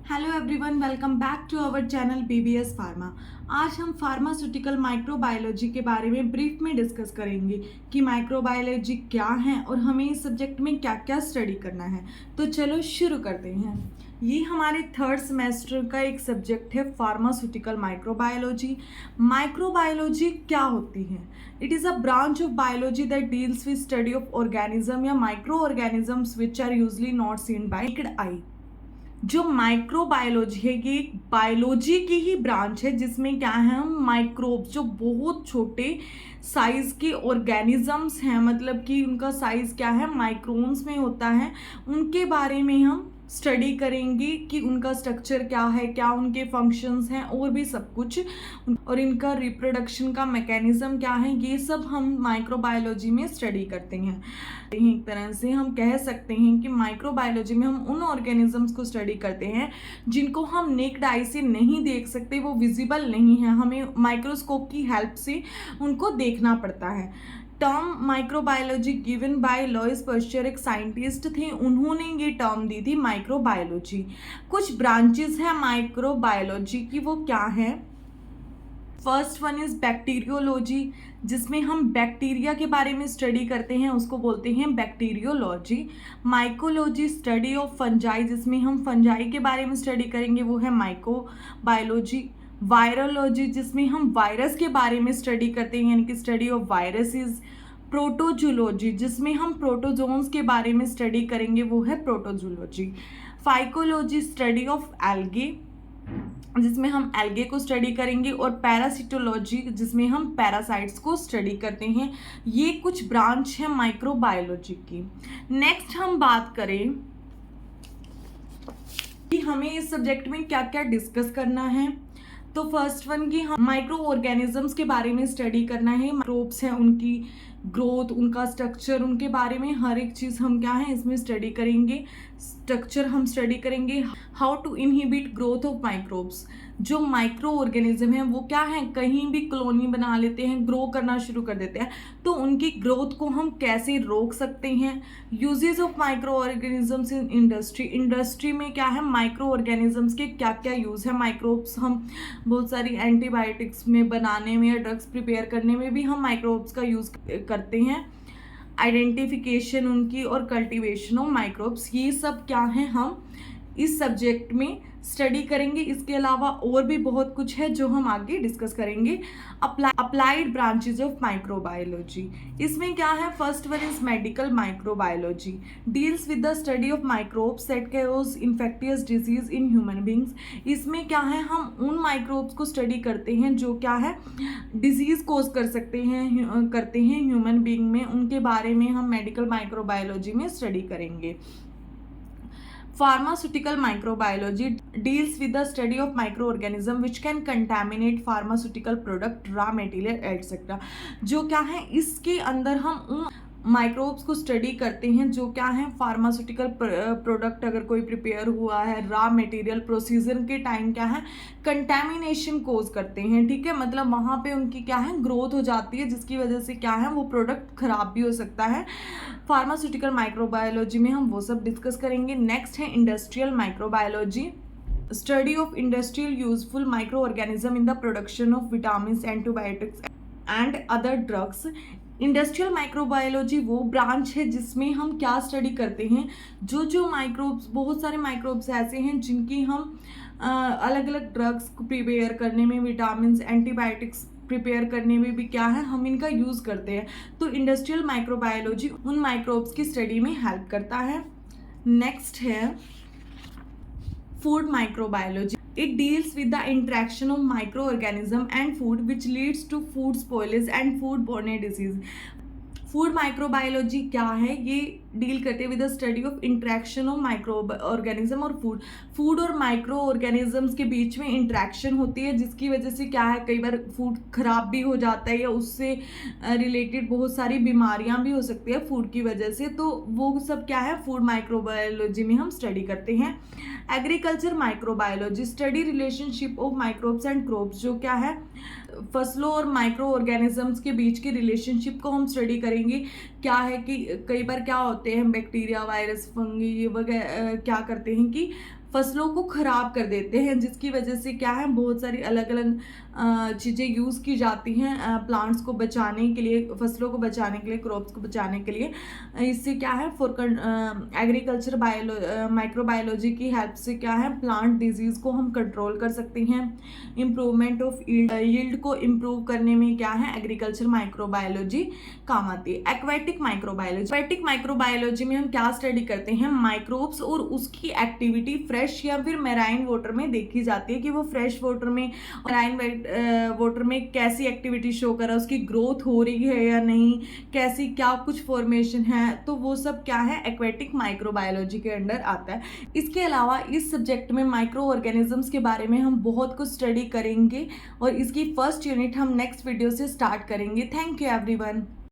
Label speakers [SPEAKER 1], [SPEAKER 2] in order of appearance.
[SPEAKER 1] Hello everyone, welcome back to our channel BBS pharma. आज हम pharmaceutical microbiology के बारे में ब्रीफ में डिस्कस करेंगे कि माइक्रोबायोलॉजी क्या है और हमें इस सब्जेक्ट में क्या क्या स्टडी करना है। तो चलो शुरू करते हैं। ये हमारे थर्ड सेमेस्टर का एक सब्जेक्ट है फार्मास्यूटिकल माइक्रोबायोलॉजी। माइक्रोबायोलॉजी क्या होती है? It is a branch of biology that deals with study of organism या micro organisms which are usually not seen by naked eye. जो माइक्रोबायोलॉजी है ये एक बायोलॉजी की ही ब्रांच है जिसमें क्या है, हम माइक्रोब्स जो बहुत छोटे साइज के ऑर्गेनिजम्स हैं, मतलब कि उनका साइज क्या है, माइक्रोन्स में होता है, उनके बारे में हम स्टडी करेंगे कि उनका स्ट्रक्चर क्या है, क्या उनके फंक्शंस हैं और भी सब कुछ, और इनका रिप्रोडक्शन का मैकेनिज्म क्या है, ये सब हम माइक्रोबायोलॉजी में स्टडी करते हैं। एक तरह से हम कह सकते हैं कि माइक्रोबायोलॉजी में हम उन ऑर्गेनिजम्स को स्टडी करते हैं जिनको हम नेक्ड आई से नहीं देख सकते, वो विजिबल नहीं है, हमें माइक्रोस्कोप की हेल्प से उनको देखना पड़ता है। Term microbiology given by लॉइस percher एक साइंटिस्ट थे, उन्होंने ये टर्म दी थी माइक्रोबायोलॉजी। कुछ ब्रांचेस हैं माइक्रोबायोलॉजी की, वो क्या है? फर्स्ट वन इज बैक्टीरियोलॉजी, जिसमें हम बैक्टीरिया के बारे में स्टडी करते हैं, उसको बोलते हैं bacteriology. Mycology study of fungi, जिसमें हम फंजाई के बारे में स्टडी करेंगे, वो है माइकोबायोलॉजी। वायरोलॉजी, जिसमें हम वायरस के बारे में स्टडी करते हैं, यानी कि स्टडी ऑफ वायरसेस। प्रोटोजूलॉजी, जिसमें हम प्रोटोजोन्स के बारे में स्टडी करेंगे, वो है प्रोटोजूलॉजी। फाइकोलॉजी स्टडी ऑफ एल्गे, जिसमें हम एल्गे को स्टडी करेंगे, और पैरासिटोलॉजी, जिसमें हम पैरासाइट्स को स्टडी करते हैं। ये कुछ ब्रांच है माइक्रोबायोलॉजी की। नेक्स्ट हम बात करें कि हमें इस सब्जेक्ट में क्या क्या डिस्कस करना है। तो फर्स्ट वन की हम माइक्रो ऑर्गेनिजम्स के बारे में स्टडी करना है। माइक्रोब्स हैं, उनकी ग्रोथ, उनका स्ट्रक्चर, उनके बारे में हर एक चीज़ हम क्या है इसमें स्टडी करेंगे। स्ट्रक्चर हम स्टडी करेंगे। How to inhibit growth of microbes, जो माइक्रो ऑर्गेनिज्म है वो क्या है, कहीं भी कॉलोनी बना लेते हैं, ग्रो करना शुरू कर देते हैं, तो उनकी ग्रोथ को हम कैसे रोक सकते हैं। Uses of micro organisms in industry, industry में क्या है, माइक्रो ऑर्गेनिजम्स के क्या क्या यूज़ है। माइक्रोब्स हम बहुत सारी एंटीबायोटिक्स में बनाने में या ड्रग्स प्रिपेयर करने में भी हम माइक्रोब्स का यूज़ करते हैं। आइडेंटिफिकेशन उनकी और कल्टीवेशन ऑफ माइक्रोब्स, ये सब क्या है हम इस सब्जेक्ट में स्टडी करेंगे। इसके अलावा और भी बहुत कुछ है जो हम आगे डिस्कस करेंगे। अप्लाइड ब्रांचेज ऑफ माइक्रोबायोलॉजी, इसमें क्या है, first one is medical microbiology, deals with the study of microbes that cause infectious disease in human beings. इसमें क्या है, हम उन माइक्रोब्स को स्टडी करते हैं जो क्या है डिजीज कोज कर सकते हैं, करते हैं ह्यूमन बींग में, उनके बारे में हम मेडिकल माइक्रोबायोलॉजी में स्टडी करेंगे। Pharmaceutical microbiology deals with the study of microorganism which can contaminate pharmaceutical product, raw material, etc. जो क्या है, इसके अंदर हम उन माइक्रोब्स को स्टडी करते हैं जो क्या है फार्मास्यूटिकल प्रोडक्ट अगर कोई प्रिपेयर हुआ है, रॉ मटेरियल प्रोसीजर के टाइम क्या है कंटेमिनेशन कोज करते हैं, ठीक है, मतलब वहाँ पे उनकी क्या है ग्रोथ हो जाती है जिसकी वजह से क्या है वो प्रोडक्ट खराब भी हो सकता है। फार्मास्यूटिकल माइक्रोबायोलॉजी में हम वो सब डिस्कस करेंगे। नेक्स्ट है industrial microbiology, study of industrial useful micro organism in the production of vitamin, antibiotics and other drugs. Industrial microbiology वो ब्रांच है जिसमें हम क्या स्टडी करते हैं, जो माइक्रोब्स, बहुत सारे माइक्रोब्स ऐसे हैं जिनकी हम अलग अलग ड्रग्स को प्रिपेयर करने में, विटामिन, एंटीबायोटिक्स प्रिपेयर करने में भी क्या है हम इनका यूज़ करते हैं। तो इंडस्ट्रियल माइक्रोबायोलॉजी उन माइक्रोब्स की स्टडी में हेल्प करता है। नेक्स्ट है food microbiology. It deals with the interaction of microorganism and food which leads to food spoilage and foodborne disease. Food microbiology क्या है, ये डील करते हैं with the study of interaction of micro organism और food और micro organisms के बीच में interaction होती है जिसकी वजह से क्या है कई बार फूड खराब भी हो जाता है या उससे रिलेटेड बहुत सारी बीमारियां भी हो सकती है फूड की वजह से, तो वो सब क्या है फूड माइक्रोबायोलॉजी में हम स्टडी करते हैं। Agriculture microbiology, study relationship of microbes and crops, जो क्या है फसलों और माइक्रो ऑर्गेनिजम्स के बीच की रिलेशनशिप को हम स्टडी करेंगे। क्या है कि कई बार क्या होते हैं बैक्टीरिया, वायरस, फंगी वगैरह क्या करते हैं कि फसलों को ख़राब कर देते हैं, जिसकी वजह से क्या है बहुत सारी अलग-अलग चीज़ें यूज़ की जाती हैं प्लांट्स को बचाने के लिए, फसलों को बचाने के लिए, क्रॉप्स को बचाने के लिए। इससे क्या है एग्रीकल्चर माइक्रोबायोलॉजी की हेल्प से क्या है प्लांट डिजीज़ को हम कंट्रोल कर सकते हैं। इम्प्रूवमेंट ऑफ यील्ड को इम्प्रूव करने में क्या है एग्रीकल्चर माइक्रोबायोलॉजी काम आती है। एक्वेटिक माइक्रोबायोलॉजी में हम क्या स्टडी करते हैं, माइक्रोब्स और उसकी एक्टिविटी फ्रेश या फिर मैराइन वाटर में देखी जाती है कि वो फ्रेश वाटर में, मैराइन वाटर में कैसी एक्टिविटी शो कर रहा है, उसकी ग्रोथ हो रही है या नहीं, कैसी क्या कुछ फॉर्मेशन है, तो वो सब क्या है एक्वेटिक माइक्रोबायोलॉजी के अंडर आता है। इसके अलावा इस सब्जेक्ट में माइक्रो ऑर्गेनिजम्स के बारे में हम बहुत कुछ स्टडी करेंगे और इसकी फर्स्ट यूनिट हम नेक्स्ट वीडियो से स्टार्ट करेंगे। Thank you everyone.